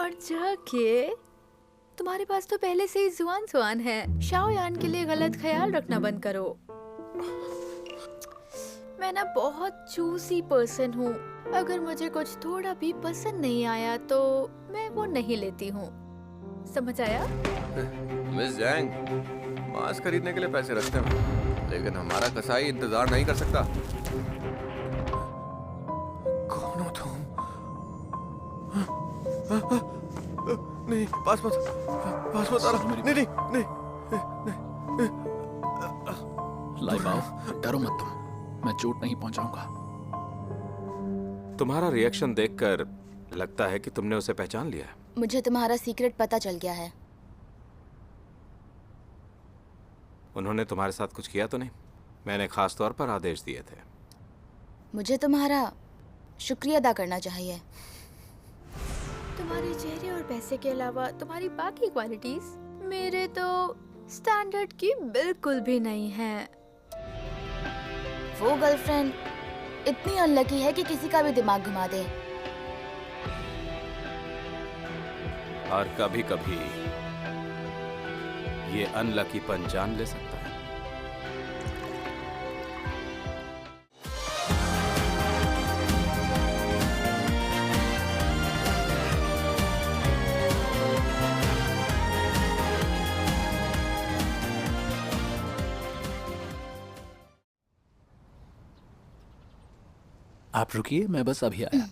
और जाके तुम्हारे पास तो पहले से ही जुआन सुआन है। शाओयान के लिए गलत ख्याल रखना बंद करो। मैं ना बहुत चूसी पर्सन हूँ। अगर मुझे कुछ थोड़ा भी पसंद नहीं आया तो मैं वो नहीं लेती हूँ। समझ आया? मिस जैंग, मांस खरीदने के लिए पैसे रखते हैं, लेकिन हमारा कसाई इंतजार नहीं कर सकता। कौन हो तुम? नहीं, पास मत आ रहा। नहीं नहीं नहीं, लाइबाओ, डरो मत तुम, मैं चोट नहीं पहुंचाऊंगा। तुम्हारा रिएक्शन देखकर लगता है कि तुमने उसे पहचान लिया है। मुझे तुम्हारा सीक्रेट पता चल गया है। उन्होंने तुम्हारे साथ कुछ किया तो नहीं? मैंने खास तौर पर आदेश दिए थे। मुझे तुम्हारा शुक्रिया अदा करना चाहिए। तुम्हारे चेहरे और पैसे के अलावा तुम्हारी बाकी क्वालिटीज मेरे तो स्टैंडर्ड की बिल्कुल भी नहीं है। वो गर्लफ्रेंड इतनी अनलकी है कि किसी का भी दिमाग घुमा दे। और कभी कभी ये अनलकीपन जान ले सकता है। आप रुकिए, मैं बस अभी आया।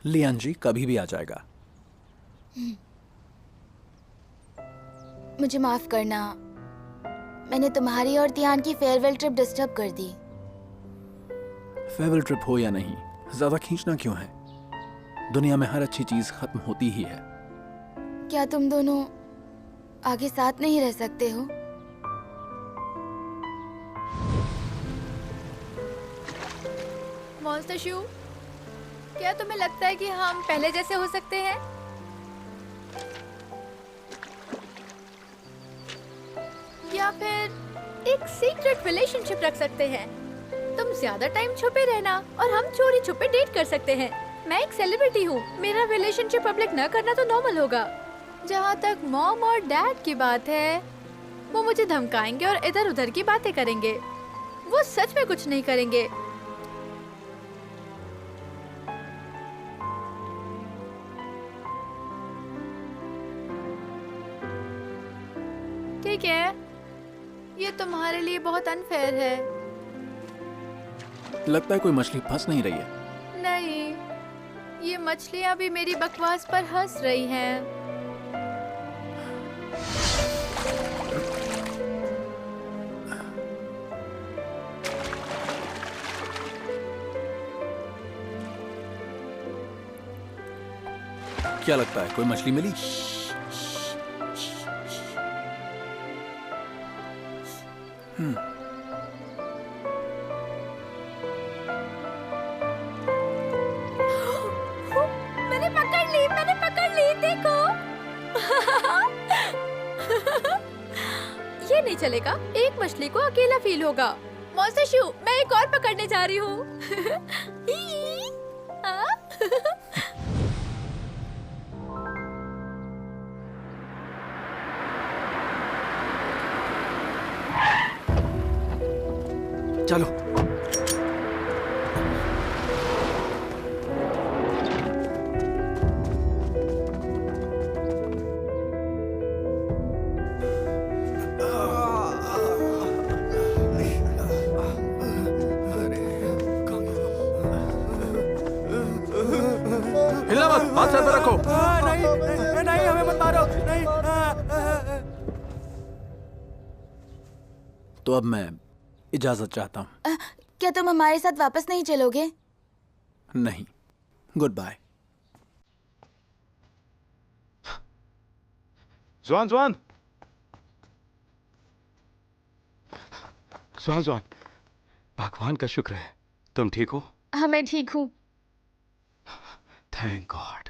लियान जी कभी भी आ जाएगा। मुझे माफ करना, मैंने तुम्हारी और तियान की फेयरवेल ट्रिप डिस्टर्ब कर दी। फेयरवेल ट्रिप हो या नहीं, ज्यादा खींचना क्यों है? दुनिया में हर अच्छी चीज खत्म होती ही है। क्या तुम दोनों आगे साथ नहीं रह सकते हो? मॉन्स्टर शू, क्या तुम्हें लगता है कि हम पहले जैसे हो सकते हैं? या फिर एक सीक्रेट रिलेशनशिप रख सकते हैं? तुम ज्यादा टाइम छुपे रहना और हम चोरी छुपे डेट कर सकते हैं। मैं एक सेलिब्रिटी हूँ, मेरा रिलेशनशिप पब्लिक न करना तो नॉर्मल होगा। जहाँ तक मॉम और डैड की बात है, वो मुझे धमकाएंगे और इधर उधर की बातें करेंगे। वो सच में कुछ नहीं करेंगे। ठीक है, ये तुम्हारे लिए बहुत अनफेयर है। लगता है कोई मछली फंस नहीं रही है। नहीं, ये मछलियाँ भी मेरी बकवास पर हंस रही हैं। क्या लगता है कोई मछली मिली? मैंने पकड़ ली, देखो। ये नहीं चलेगा, एक मछली को अकेला फील होगा। मॉन्स्टर शू, मैं एक और पकड़ने जा रही हूँ। चलो। हिलना मत, हाथ सर पे रखो। नहीं, हमें मत मारो, नहीं। तो अब मैं इजाजत चाहता हूँ। क्या तुम हमारे साथ वापस नहीं चलोगे? नहीं, गुड बाय। जुआन जुआन जुआन जुआन, भगवान का शुक्र है तुम ठीक हो। हाँ, मैं ठीक हूँ। Thank God.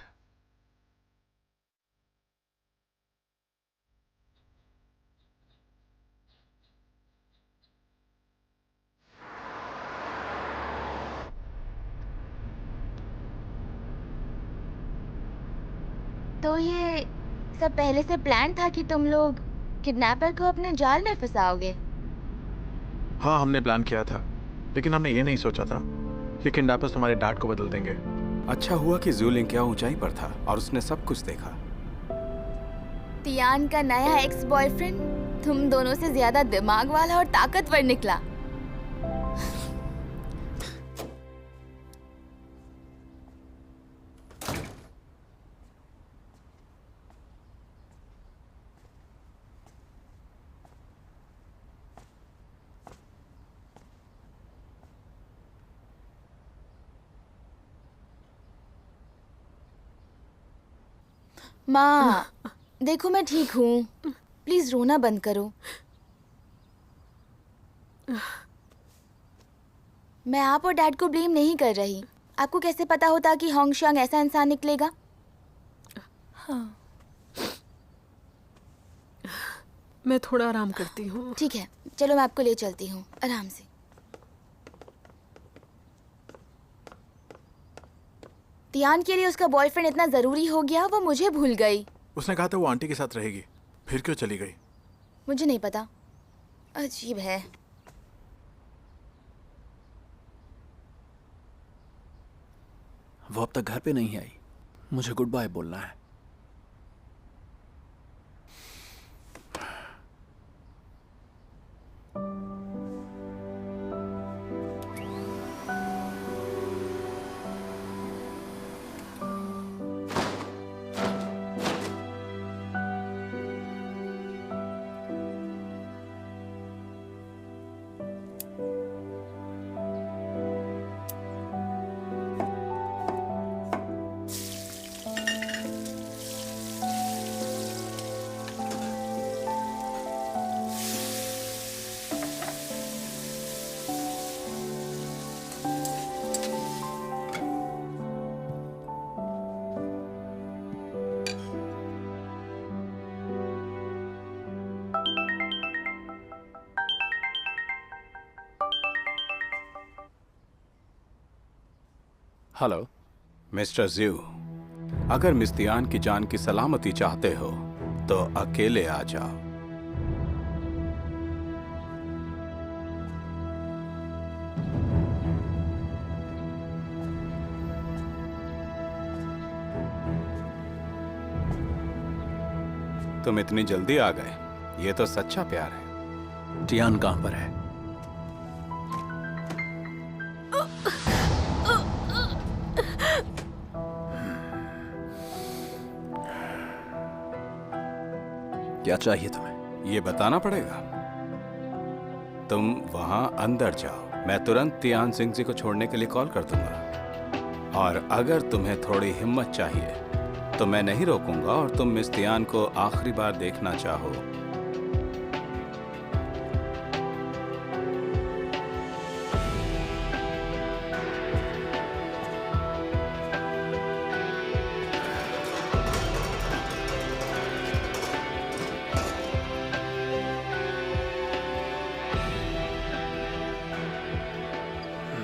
तो ये सब पहले से प्लान था कि तुम लोग किडनैपर को अपने जाल में फंसाओगे? हाँ, हमने प्लान किया था, लेकिन हमने ये नहीं सोचा था कि किडनैपर्स तुम्हारे डैड को बदल देंगे। अच्छा हुआ कि ज़ूलिंग क्या ऊंचाई पर था और उसने सब कुछ देखा। तियान का नया एक्स बॉयफ्रेंड तुम दोनों से ज्यादा दिमाग वाला और ताकतवर निकला। माँ, देखो मैं ठीक हूँ, प्लीज रोना बंद करो। मैं आप और डैड को ब्लेम नहीं कर रही। आपको कैसे पता होता कि होंगशांग ऐसा इंसान निकलेगा? हाँ, मैं थोड़ा आराम करती हूँ। ठीक है, चलो मैं आपको ले चलती हूँ, आराम से। तियान के लिए उसका बॉयफ्रेंड इतना जरूरी हो गया, वो मुझे भूल गई। उसने कहा था वो आंटी के साथ रहेगी, फिर क्यों चली गई? मुझे नहीं पता, अजीब है। वो अब तक घर पे नहीं आई, मुझे गुड बाय बोलना है। हेलो मिस्टर ज़्यू, अगर मिस तियान की जान की सलामती चाहते हो तो अकेले आ जाओ। तुम इतनी जल्दी आ गए, ये तो सच्चा प्यार है। टियान कहाँ पर है? क्या चाहिए तुम्हें? ये बताना पड़ेगा। तुम वहां अंदर जाओ, मैं तुरंत तियान सिंह जी को छोड़ने के लिए कॉल कर दूंगा। और अगर तुम्हें थोड़ी हिम्मत चाहिए तो मैं नहीं रोकूंगा और तुम मिस तियान को आखिरी बार देखना चाहो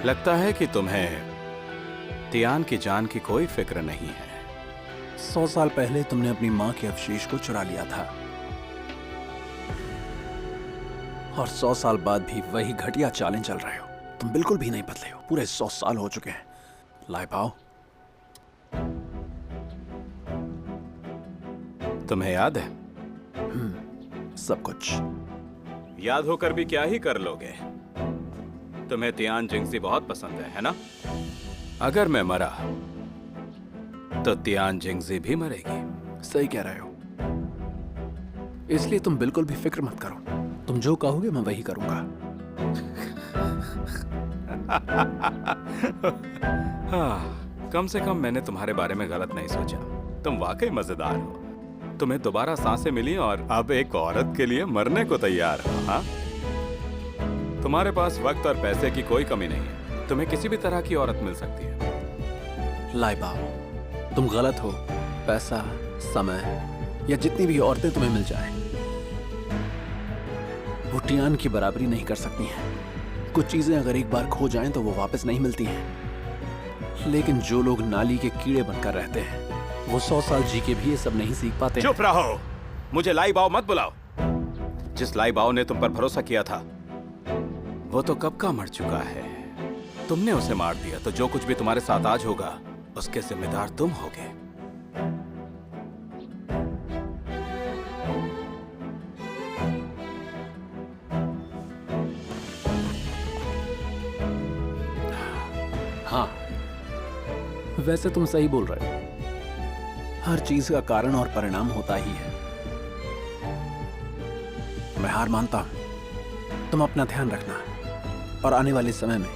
लगता है कि तुम्हें तियान की जान की कोई फिक्र नहीं है। 100 साल पहले तुमने अपनी माँ के अवशेष को चुरा लिया था और 100 साल बाद भी वही घटिया चालें चल रहे हो। तुम बिल्कुल भी नहीं बदले हो। पूरे 100 साल हो चुके हैं। लाए पाओ। तुम्हें याद है? सब कुछ याद होकर भी क्या ही कर लोगे? तुम्हें तियान जिंगजी बहुत पसंद है ना? अगर मैं मरा तो तियान जिंगजी भी मरेगी। सही कह रहे हो, इसलिए तुम बिल्कुल भी फिक्र मत करो। तुम जो कहोगे मैं वही करूंगा। हाँ, कम से कम मैंने तुम्हारे बारे में गलत नहीं सोचा। तुम वाकई मजेदार हो। तुम्हें दोबारा सांसें मिली और अब एक औरत के लिए मरने को तैयार हो। हाँ, तुम्हारे पास वक्त और पैसे की कोई कमी नहीं है। तुम्हें किसी भी तरह की औरत मिल सकती है। लाइबाओ, तुम गलत हो, पैसा, समय या जितनी भी औरतें तुम्हें मिल जाए, वो टियान की बराबरी नहीं कर सकती हैं। कुछ चीजें अगर एक बार खो जाएं तो वो वापस नहीं मिलती हैं। लेकिन जो लोग नाली के कीड़े बनकर रहते हैं, वो 100 साल जी के भी ये सब नहीं सीख पाते हैं। चुप रहो, मुझे लाई बाव मत बुलाओ। जिस लाई बाव ने तुम पर भरोसा किया था, वो तो कब का मर चुका है। तुमने उसे मार दिया, तो जो कुछ भी तुम्हारे साथ आज होगा, उसके जिम्मेदार तुम होगे। हाँ, वैसे तुम सही बोल रहे हो। हर चीज का कारण और परिणाम होता ही है। मैं हार मानता हूं। तुम अपना ध्यान रखना और आने वाले समय में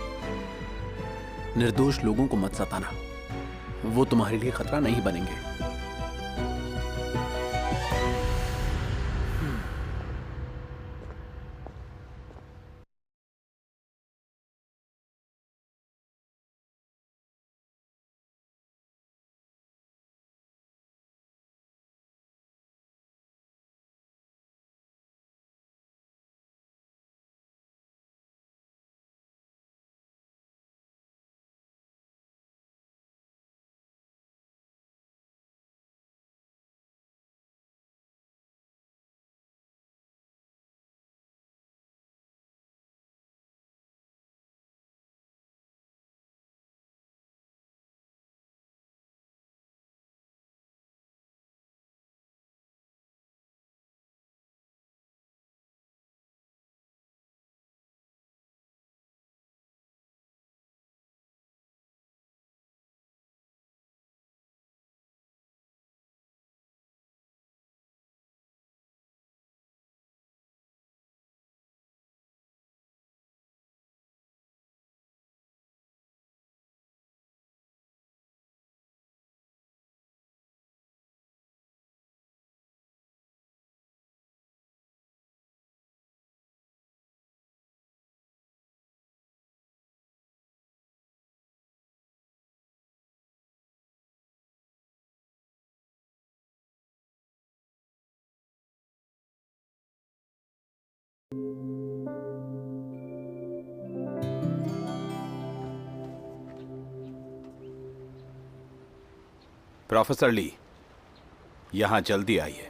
निर्दोष लोगों को मत सताना। वो तुम्हारे लिए खतरा नहीं बनेंगे। प्रोफेसर ली, यहां जल्दी आइए।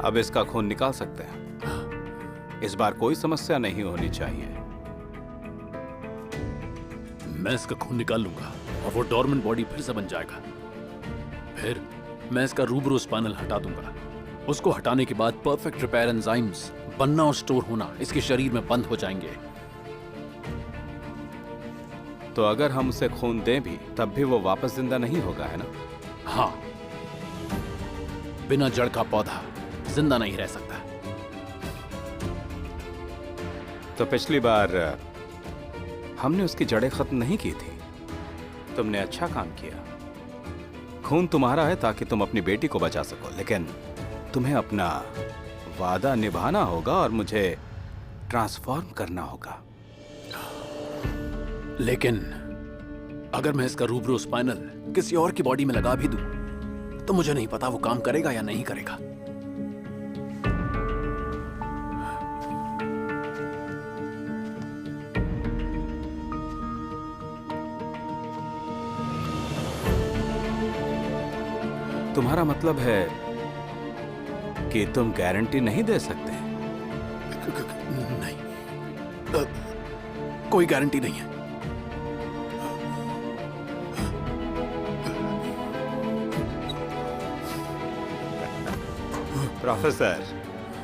अब इसका खून निकाल सकते हैं। इस बार कोई समस्या नहीं होनी चाहिए। मैं इसका खून निकाल लूंगा और वो डॉर्मेंट बॉडी फिर से बन जाएगा। फिर मैं इसका रूबरू स्पाइनल हटा दूंगा। उसको हटाने के बाद परफेक्ट रिपेयर एंजाइम्स बनना और स्टोर होना इसके शरीर में बंद हो जाएंगे। तो अगर हम उसे खून दें भी, तब भी वो वापस जिंदा नहीं होगा, है ना? हाँ, बिना जड़ का पौधा जिंदा नहीं रह सकता। तो पिछली बार हमने उसकी जड़ें खत्म नहीं की थी। तुमने अच्छा काम किया। खून तुम्हारा है ताकि तुम अपनी बेटी को बचा सको, लेकिन तुम्हें अपना वादा निभाना होगा और मुझे ट्रांसफॉर्म करना होगा। लेकिन अगर मैं इसका रूबरू स्पाइनल किसी और की बॉडी में लगा भी दूं, तो मुझे नहीं पता वो काम करेगा या नहीं करेगा। तुम्हारा मतलब है कि तुम गारंटी नहीं दे सकते? नहीं, कोई गारंटी नहीं है। प्रोफेसर,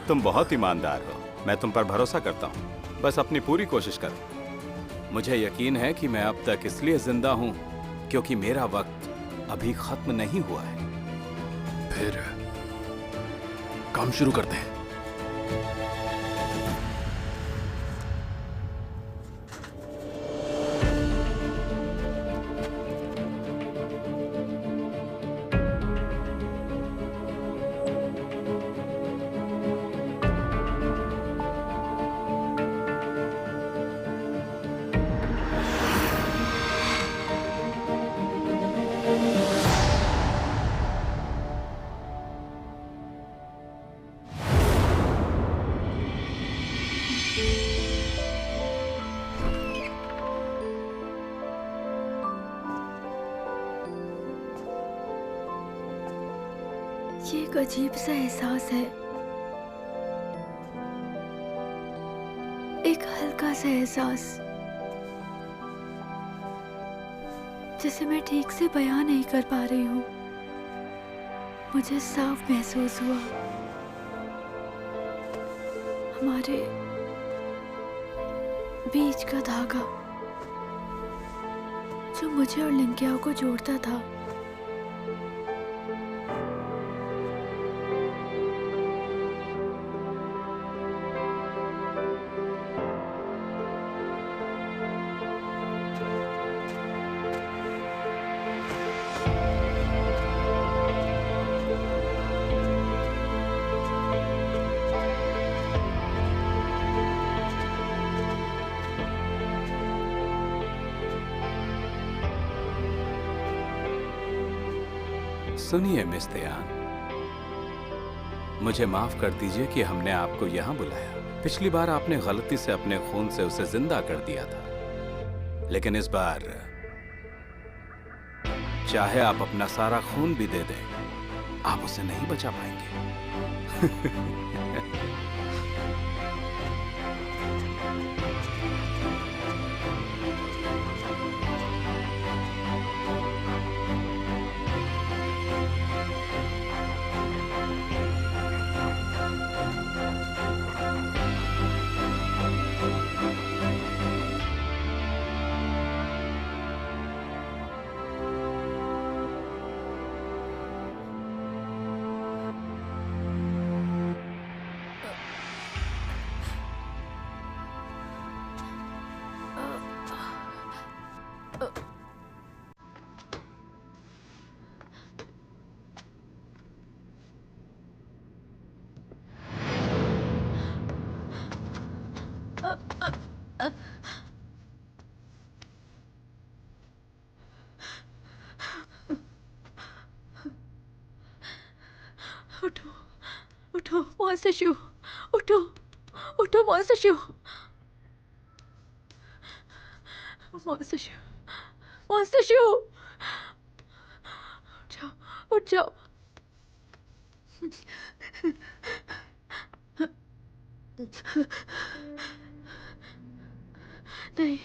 तुम बहुत ईमानदार हो। मैं तुम पर भरोसा करता हूं। बस अपनी पूरी कोशिश करो। मुझे यकीन है कि मैं अब तक इसलिए जिंदा हूं क्योंकि मेरा वक्त अभी खत्म नहीं हुआ है। फिर काम शुरू करते हैं। ये एक अजीब सा एहसास है, एक हल्का सा एहसास जिसे मैं ठीक से बयां नहीं कर पा रही हूँ। मुझे साफ महसूस हुआ हमारे बीच का धागा जो मुझे और लिंकिया को जोड़ता था। सुनिए मिस दयान, मुझे माफ कर दीजिए कि हमने आपको यहाँ बुलाया। पिछली बार आपने गलती से अपने खून से उसे जिंदा कर दिया था, लेकिन इस बार चाहे आप अपना सारा खून भी दे दें, आप उसे नहीं बचा पाएंगे। उठो, उठो, मॉन्स्टर शू, उठो, उठो, मॉन्स्टर शू, मॉन्स्टर शू, मॉन्स्टर शू, उठ जाओ, उठ जाओ। नहीं,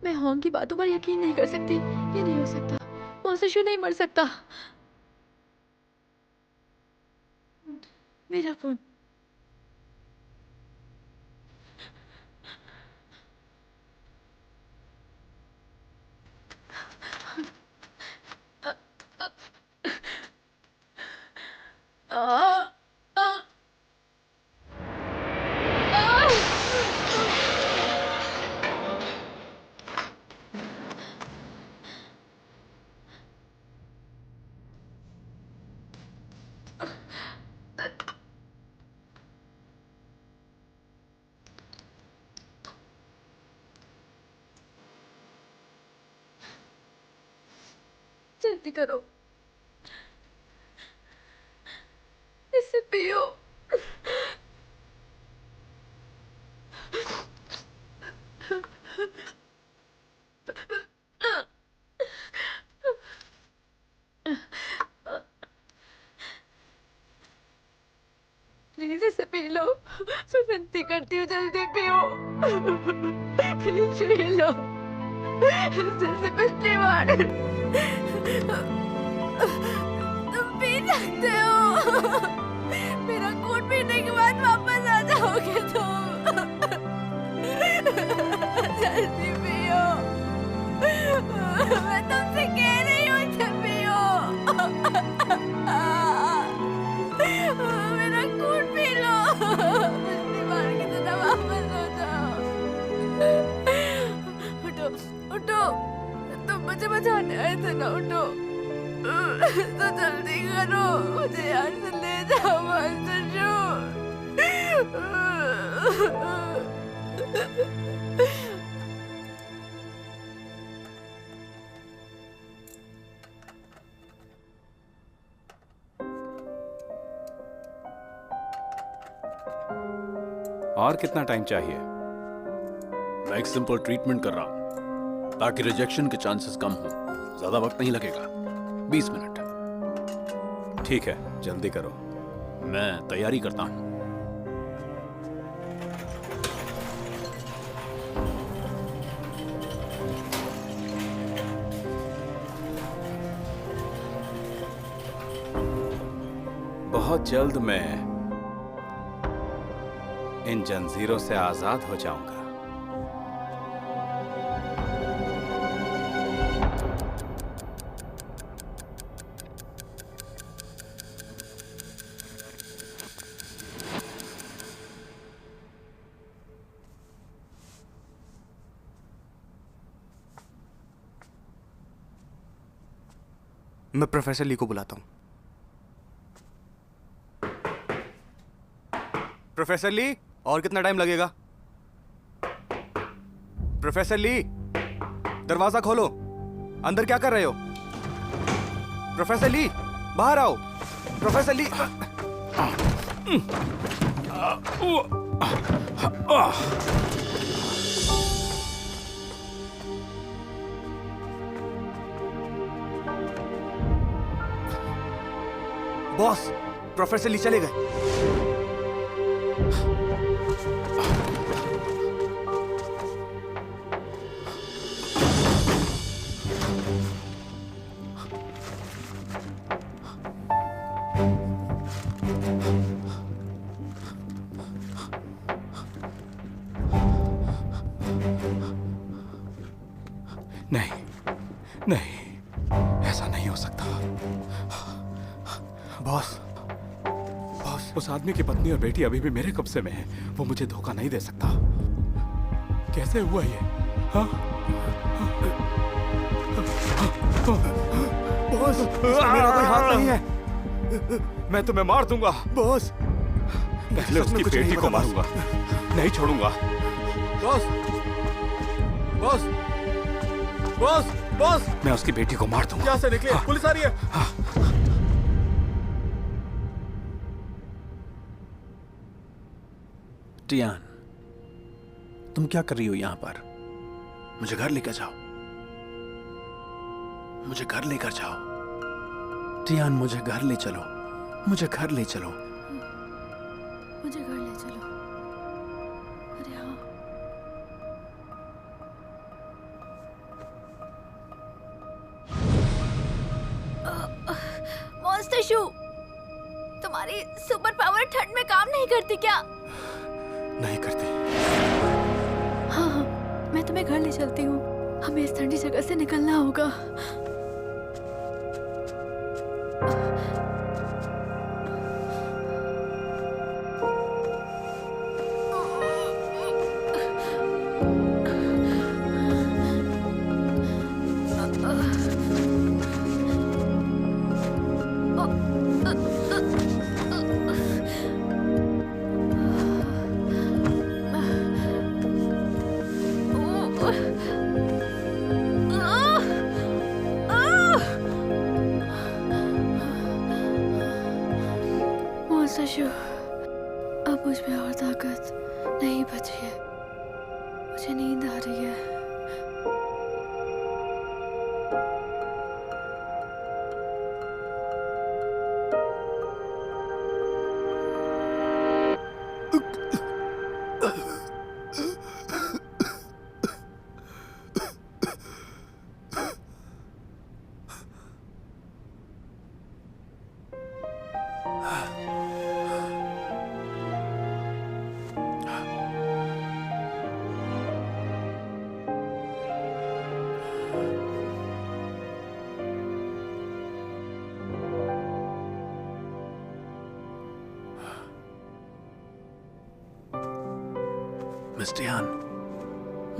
मैं होंग की बातों पर यकीन नहीं कर सकती। ये नहीं हो सकता, मॉन्स्टर शू नहीं मर सकता। मेरा फोन, जल्दी करो, इसे पियो। प्लीज इसे पी लो, मैं विनती करती हूँ, जल्दी पियो। प्लीज पी लो, जैसे पिछली बार। तुम पी सकते हो, मेरा खून पीने के बाद वापस आ जाओगे तुम। जल्दी पियो, मैं तुमसे कह रही हूँ, इसे पियो। मुझे बचाने आए थे ना, उठो तो जल्दी करो, मुझे यहाँ से ले जाओ मास्टर शू। और कितना टाइम चाहिए? मैं एक सिंपल ट्रीटमेंट कर रहा हूं ताकि रिजेक्शन के चांसेस कम हो। ज्यादा वक्त नहीं लगेगा, 20 मिनट। ठीक है, जल्दी करो। मैं तैयारी करता हूं। बहुत जल्द मैं इन जंजीरों से आजाद हो जाऊंगा। मैं प्रोफेसर ली को बुलाता हूँ। प्रोफेसर ली, और कितना टाइम लगेगा? प्रोफेसर ली, दरवाजा खोलो। अंदर क्या कर रहे हो? प्रोफेसर ली, बाहर आओ। प्रोफेसर ली। बॉस, प्रोफेसर ली चले गए। नहीं, नहीं, ऐसा नहीं हो सकता। बॉस, उस आदमी की पत्नी और बेटी अभी भी मेरे कब्जे में है। वो मुझे धोखा नहीं दे सकता। कैसे हुआ ये? हाँ? बॉस, इसमें मेरा कोई हाथ नहीं है। मैं तुम्हें मार दूंगा। बॉस, पहले उसकी कुछ नहीं बेटी को पता, बॉस। मारूंगा, नहीं छोड़ूंगा। बॉस, बॉस, बॉस, बॉस, मैं उसकी बेटी को मार दूंगा। यहाँ से निकलिए, पुलिस आ रही है। टियान, तुम क्या कर रही हो यहां पर? मुझे घर लेकर जाओ, मुझे घर लेकर जाओ। टियान, मुझे घर ले चलो, मुझे घर ले चलो। मुझे घर ले चलो। अरे हाँ। मॉन्स्टर शू, तुम्हारी सुपर पावर ठंड में काम नहीं करती क्या? नहीं करती। हाँ हाँ, मैं तुम्हें घर ले चलती हूँ। हमें इस ठंडी जगह से निकलना होगा। मॉन्स्टर, अब मुझ में और ताकत नहीं बची है। मुझे नींद आ रही है।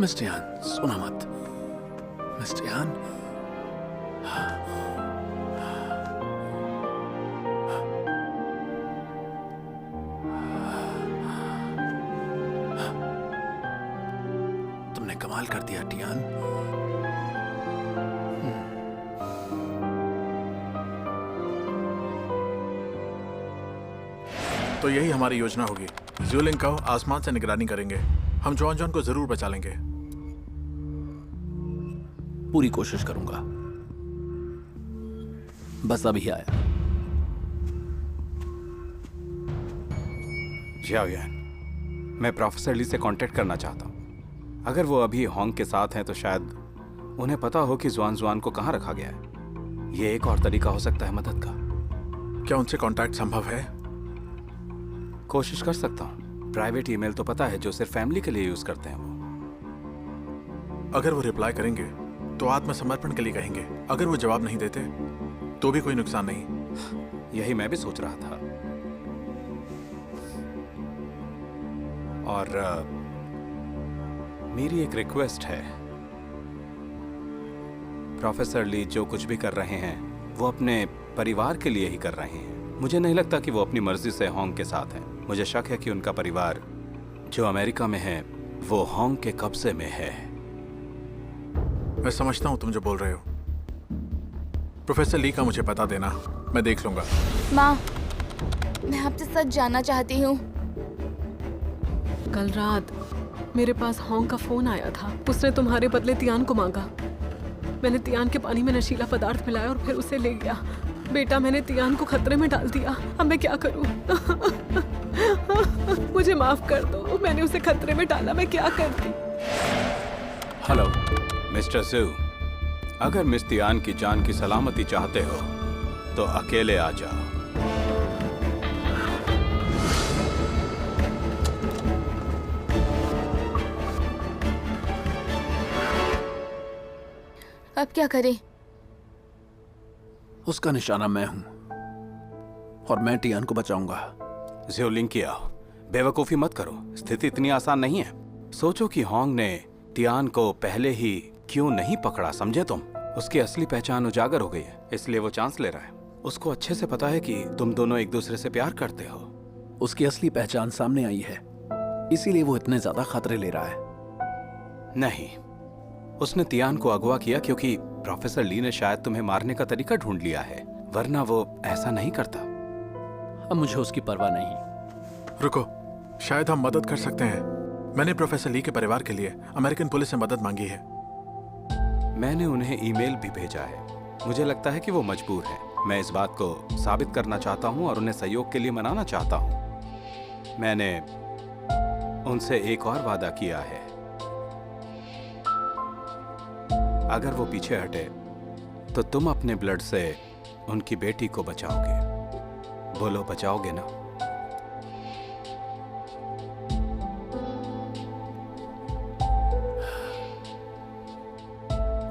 मिस्टर यान, सुना मत। मिस्टर यान, तुमने कमाल कर दिया टियान। तो यही हमारी योजना होगी। ज़्यूलिंग को आसमान से निगरानी करेंगे। हम जॉन जॉन को जरूर बचा लेंगे। पूरी कोशिश करूंगा। बस अभी आया। जियावियन, मैं प्रोफेसर ली से कांटेक्ट करना चाहता हूँ। अगर वो अभी होंग के साथ हैं तो शायद उन्हें पता हो कि जुआन जुआन को कहाँ रखा गया है। ये एक और तरीका हो सकता है मदद का। क्या उनसे कांटेक्ट संभव है? कोशिश कर सकता हूँ। प्राइवेट ईमेल तो पता है जो सिर्फ फैमिली के लिए यूज करते हैं वो। अगर वो रिप्लाई करेंगे तो आत्मसमर्पण के लिए कहेंगे। अगर वो जवाब नहीं देते तो भी कोई नुकसान नहीं। यही मैं भी सोच रहा था। और मेरी एक रिक्वेस्ट है। प्रोफेसर ली जो कुछ भी कर रहे हैं वो अपने परिवार के लिए ही कर रहे हैं। मुझे नहीं लगता कि वो अपनी मर्जी से होंग के साथ हैं। मुझे शक है कि उनका परिवार जो अमेरिका में है वो होंग के कब्जे में है। मैं समझता हूँ तुम जो बोल रहे हो। प्रोफेसर ली का मुझे पता देना, मैं देख लूंगा। माँ, मैं आपसे सच जानना चाहती हूँ। कल रात मेरे पास होंग का फोन आया था। उसने तुम्हारे बदले तियान को मांगा। मैंने तियान के पानी में नशीला पदार्थ मिलाया और फिर उसे ले गया। बेटा, मैंने तियान को खतरे में डाल दिया। अब मैं क्या करूं? मुझे माफ कर दो। मैंने उसे खतरे में डाला। मैं क्या करती? हेलो मिस्टर जू, अगर मिस तियान की जान की सलामती चाहते हो तो अकेले आ जाओ। अब क्या करें? उसका निशाना मैं हूं और मैं टियान को बचाऊंगा। ज़्यूलिंग किया, बेवकूफी मत करो। स्थिति इतनी आसान नहीं है। सोचो कि होंग ने तियान को पहले ही क्यों नहीं पकड़ा, समझे तुम? उसकी असली पहचान उजागर हो गई है, इसलिए वो चांस ले रहा है। उसको अच्छे से पता है कि तुम दोनों एक दूसरे से प्यार करते हो। उसकी असली पहचान सामने आई है, इसीलिए वो इतने ज्यादा खतरे ले रहा है। नहीं, उसने तियान को अगवा किया क्योंकि प्रोफेसर ली ने शायद तुम्हें मारने का तरीका ढूंढ लिया है, वरना वो ऐसा नहीं करता। अब मुझे उसकी परवाह नहीं। रुको, शायद हम मदद कर सकते हैं। मैंने प्रोफेसर ली के परिवार के लिए अमेरिकन पुलिस से मदद मांगी है। मैंने उन्हें ईमेल भी भेजा है। मुझे लगता है कि वो मजबूर है। मैं इस बात को साबित करना चाहता हूँ और उन्हें सहयोग के लिए मनाना चाहता हूँ। मैंने उनसे एक और वादा किया है। अगर वो पीछे हटे तो तुम अपने ब्लड से उनकी बेटी को बचाओगे। बोलो, बचाओगे ना?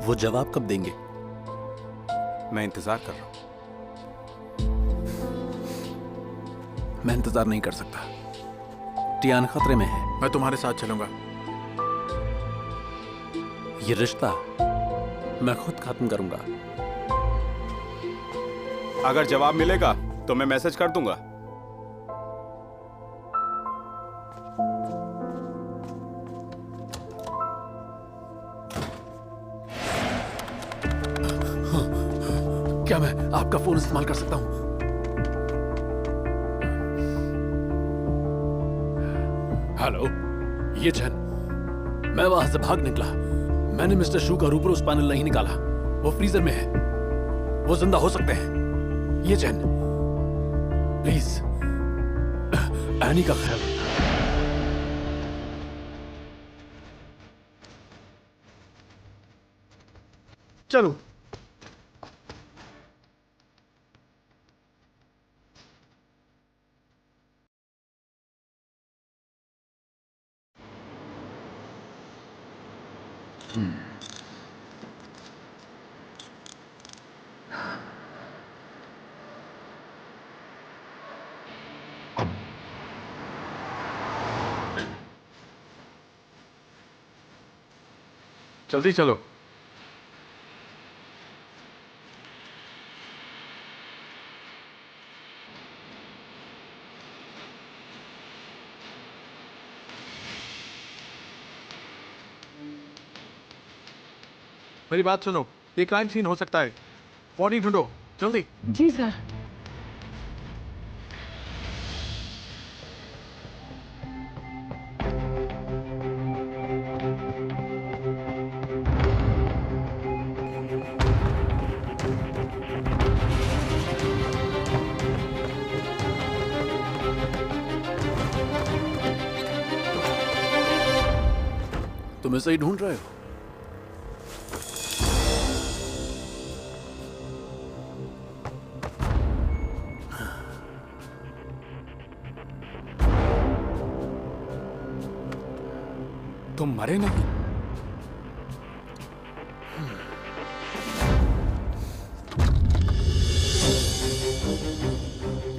वो जवाब कब देंगे? मैं इंतजार कर रहा हूं। मैं इंतजार नहीं कर सकता। टियान खतरे में है। मैं तुम्हारे साथ चलूंगा। ये रिश्ता मैं खुद खत्म करूंगा। अगर जवाब मिलेगा तो मैं मैसेज कर दूंगा। क्या मैं आपका फोन इस्तेमाल कर सकता हूं? हेलो, ये चैन। मैं वहां से भाग निकला। मैंने मिस्टर शू का रूबरू पैनल नहीं निकाला। वो फ्रीजर में है। वो जिंदा हो सकते हैं। ये चैन, प्लीज एनी का ख्याल। चलो। जल्दी चलो। मेरी बात सुनो, ये क्राइम सीन हो सकता है। बॉडी ढूंढो जल्दी। जी सर। तुम ऐसे ही ढूंढ रहे हो? तुम मरे नहीं?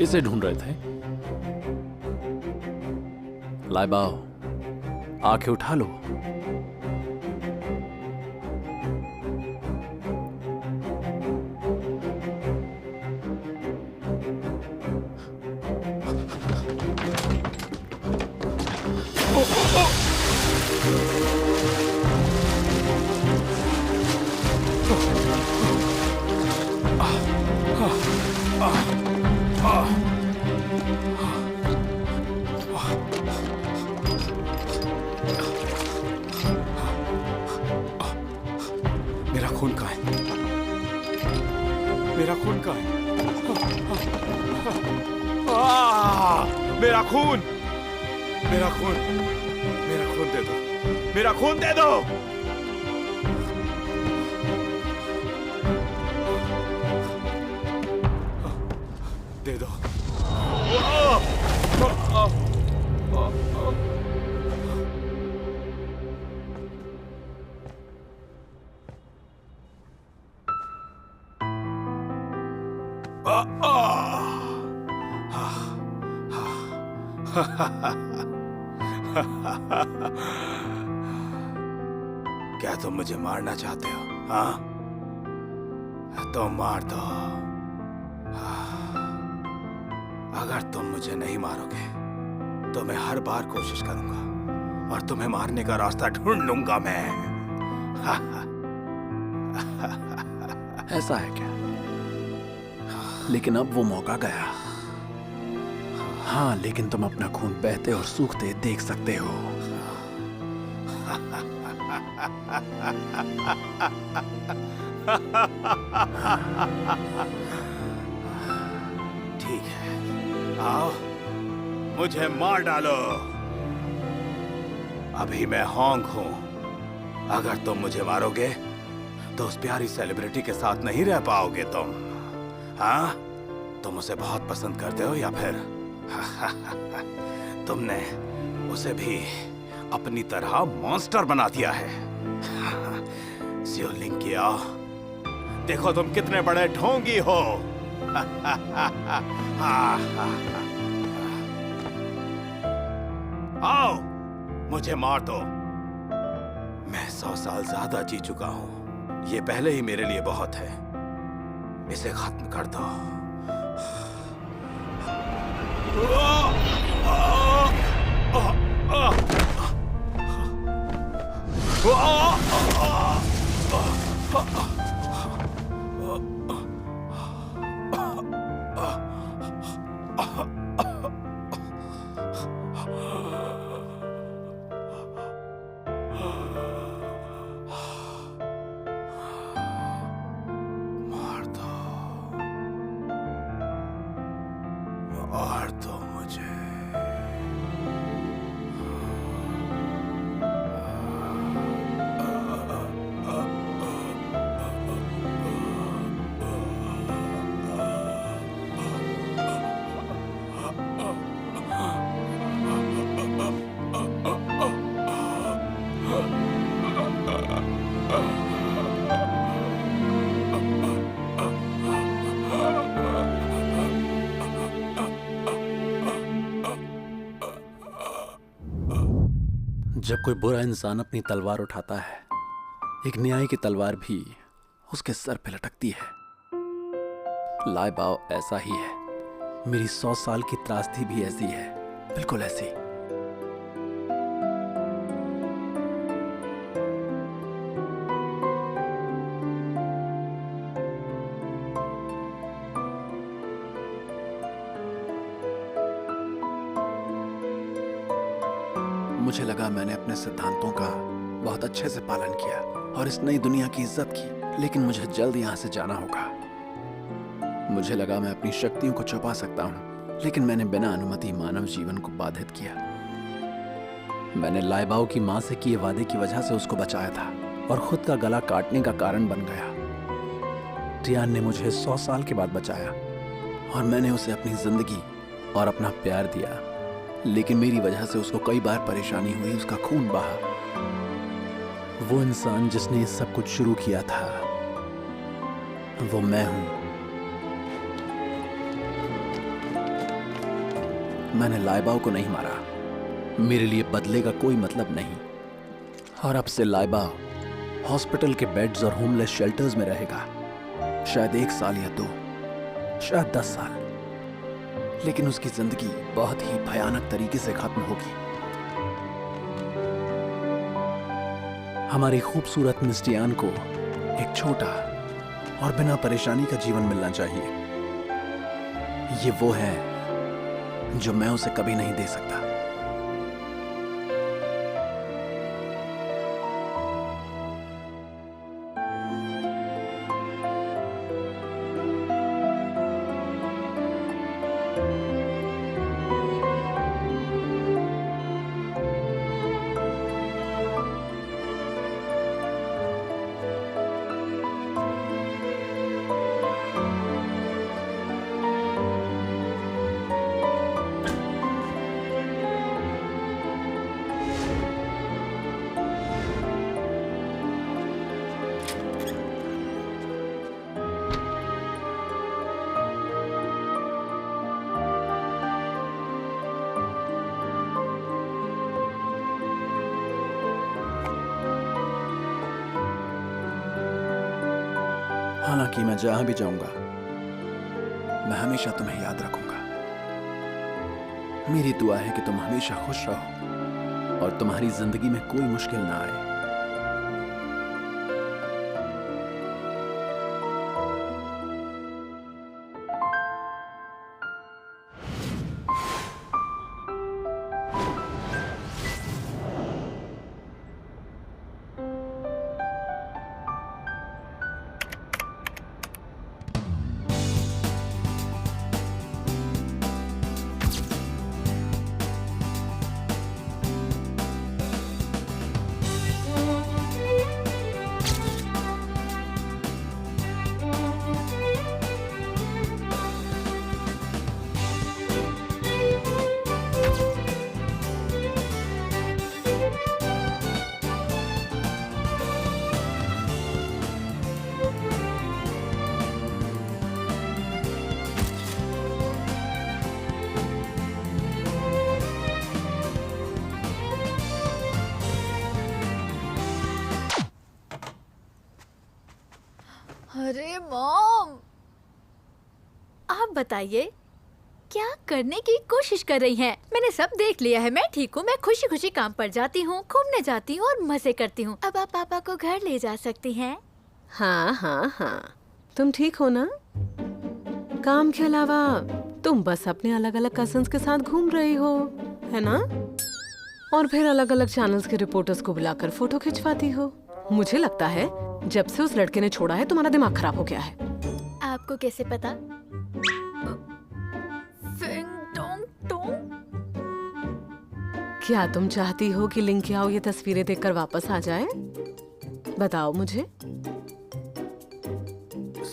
इसे ढूंढ रहे थे? लाइबाओ, आंखें उठा लो। मेरा खून कहाँ है? मेरा खून कहाँ है? मेरा खून! मेरा खून! मेरा खून दे दो! मेरा खून दे दो! दे दो! क्या तुम मुझे मारना चाहते हो? हाँ, तो मार दो। अगर तुम मुझे नहीं मारोगे तो मैं हर बार कोशिश करूंगा और तुम्हें मारने का रास्ता ढूंढ लूंगा मैं। ऐसा है क्या? लेकिन अब वो मौका गया। हाँ, लेकिन तुम अपना खून बहते और सूखते देख सकते हो। ठीक है, आओ मुझे मार डालो। अभी मैं हॉन्ग हूं। अगर तुम मुझे मारोगे तो उस प्यारी सेलिब्रिटी के साथ नहीं रह पाओगे तुम। हाँ, तुम उसे बहुत पसंद करते हो या फिर तुमने उसे भी अपनी तरह मॉन्स्टर बना दिया है। जियोलिंग किया, देखो तुम कितने बड़े ढोंगी हो। आओ मुझे मार दो। मैं 100 साल ज्यादा जी चुका हूं। ये पहले ही मेरे लिए बहुत है। इसे खत्म कर दो। मार दो मुझे। जब कोई बुरा इंसान अपनी तलवार उठाता है, एक न्याय की तलवार भी उसके सर पे लटकती है। लाइबाओ ऐसा ही है। मेरी 100 साल की त्रासदी भी ऐसी है, बिल्कुल ऐसी। मुझे लगा मैंने अपने सिद्धांतों का बहुत अच्छे से पालन किया और इस नई दुनिया की इज्जत की, लेकिन मुझे जल्द यहाँ से जाना होगा। मुझे लगा मैं अपनी शक्तियों को छुपा सकता हूँ, लेकिन मैंने बिना अनुमति मानव जीवन को बाधित किया। मैंने लाइबाओ की माँ से किए वादे की वजह से उसको बचाया था और खुद का गला काटने का कारण बन गया। टियान ने मुझे 100 साल के बाद बचाया और मैंने उसे अपनी जिंदगी और अपना प्यार दिया, लेकिन मेरी वजह से उसको कई बार परेशानी हुई, उसका खून बहा। वो इंसान जिसने ये सब कुछ शुरू किया था, वो मैं हूं। मैंने लाइबाओ को नहीं मारा, मेरे लिए बदले का कोई मतलब नहीं। और अब से लाइबाओ हॉस्पिटल के बेड्स और होमलेस शेल्टर्स में रहेगा, शायद 1 साल या 2, शायद 10 साल, लेकिन उसकी जिंदगी बहुत ही भयानक तरीके से खत्म होगी। हमारी खूबसूरत मिस टियान को एक छोटा और बिना परेशानी का जीवन मिलना चाहिए। ये वो है जो मैं उसे कभी नहीं दे सकता। हालांकि मैं जहां भी जाऊंगा, मैं हमेशा तुम्हें याद रखूंगा। मेरी दुआ है कि तुम हमेशा खुश रहो और तुम्हारी जिंदगी में कोई मुश्किल ना आए। अरे मॉम, आप बताइए क्या करने की कोशिश कर रही हैं? मैंने सब देख लिया है, मैं ठीक हूँ। मैं खुशी खुशी काम पर जाती हूँ, घूमने जाती हूँ और मजे करती हूँ। अब आप पापा को घर ले जा सकती हैं। हाँ हाँ हाँ, तुम ठीक हो ना? काम के अलावा तुम बस अपने अलग अलग कजन्स के साथ घूम रही हो, है ना? और फिर अलग अलग चैनल्स के रिपोर्टर्स को बुलाकर फोटो खिंचवाती हो। मुझे लगता है जब से उस लड़के ने छोड़ा है तुम्हारा दिमाग खराब हो गया है। आपको कैसे पता? फिंग टोंग टोंग। क्या तुम चाहती हो कि लिंग कियाओ ये तस्वीरें देखकर वापस आ जाए? बताओ मुझे।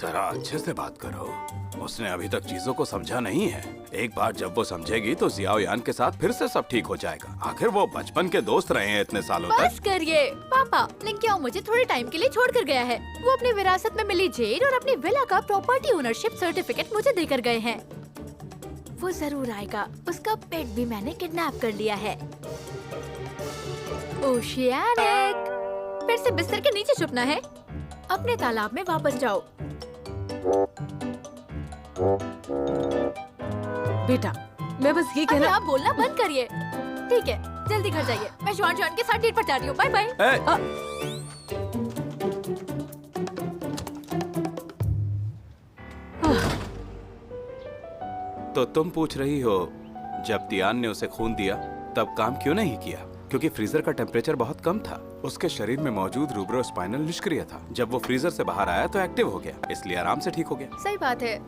जरा अच्छे से बात करो, उसने अभी तक चीजों को समझा नहीं है। एक बार जब वो समझेगी तो जियाओ यान के साथ फिर से सब ठीक हो जाएगा। आखिर वो बचपन के दोस्त रहे हैं इतने सालों तक। बस करिए पापा, लिंग कियाओ मुझे थोड़े टाइम के लिए छोड़ कर गया है। वो अपनी विरासत में मिली जेल और अपनी विला का प्रॉपर्टी ओनरशिप सर्टिफिकेट मुझे देकर गए हैं। वो जरूर आएगा। उसका पेट भी मैंने किडनैप कर लिया है। ओशियानिक, फिर से बिस्तर के नीचे छुपना है। अपने तालाब में वापस जाओ। बेटा, मैं बस ये अरे कहना। आप बोलना बंद करिए। ठीक है, जल्दी घर जाइए। मैं जॉन के साथ डेट पर जा रही हूँ। Bye bye. तो तुम पूछ रही हो जब तियान ने उसे खून दिया तब काम क्यों नहीं किया? क्योंकि फ्रीजर का टेम्परेचर बहुत कम था। उसके शरीर में मौजूद रूब्रोस्पाइनल निष्क्रिय था। जब वो फ्रीजर से बाहर आया तो एक्टिव हो गया, इसलिए आराम से ठीक हो गया। सही बात है।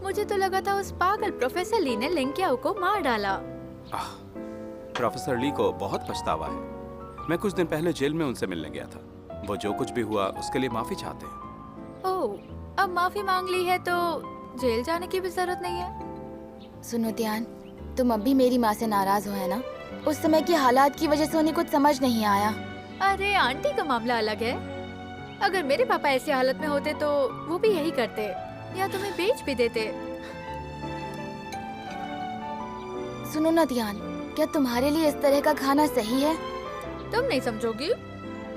मुझे तो लगा था उस पागल प्रोफेसर ली ने लिंकियाओ को मार डाला। प्रोफेसर ली को बहुत पछतावा है। मैं कुछ दिन पहले जेल में उनसे मिलने गया था। वो जो कुछ भी हुआ उसके लिए माफी चाहते हैं। ओह, अब माफी मांग ली है तो जेल जाने की भी जरूरत नहीं है। सुनो तियान, तुम अब भी मेरी माँ से नाराज हो है ना? उस समय के हालात की वजह से उन्हें कुछ समझ नहीं आया। अरे आंटी का मामला अलग है। अगर मेरे पापा ऐसी हालत में होते तो वो भी यही करते या तुम्हें बेच भी देते। सुनो ना तियान, क्या तुम्हारे लिए इस तरह का खाना सही है? तुम नहीं समझोगी,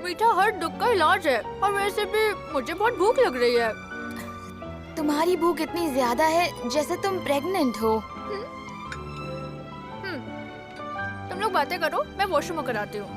मीठा हर दुख का इलाज है। और वैसे भी मुझे बहुत भूख लग रही है। तुम्हारी भूख इतनी ज्यादा है जैसे तुम प्रेग्नेंट हो। तुम लोग बातें करो, मैं वॉशरूम में कराती हूँ।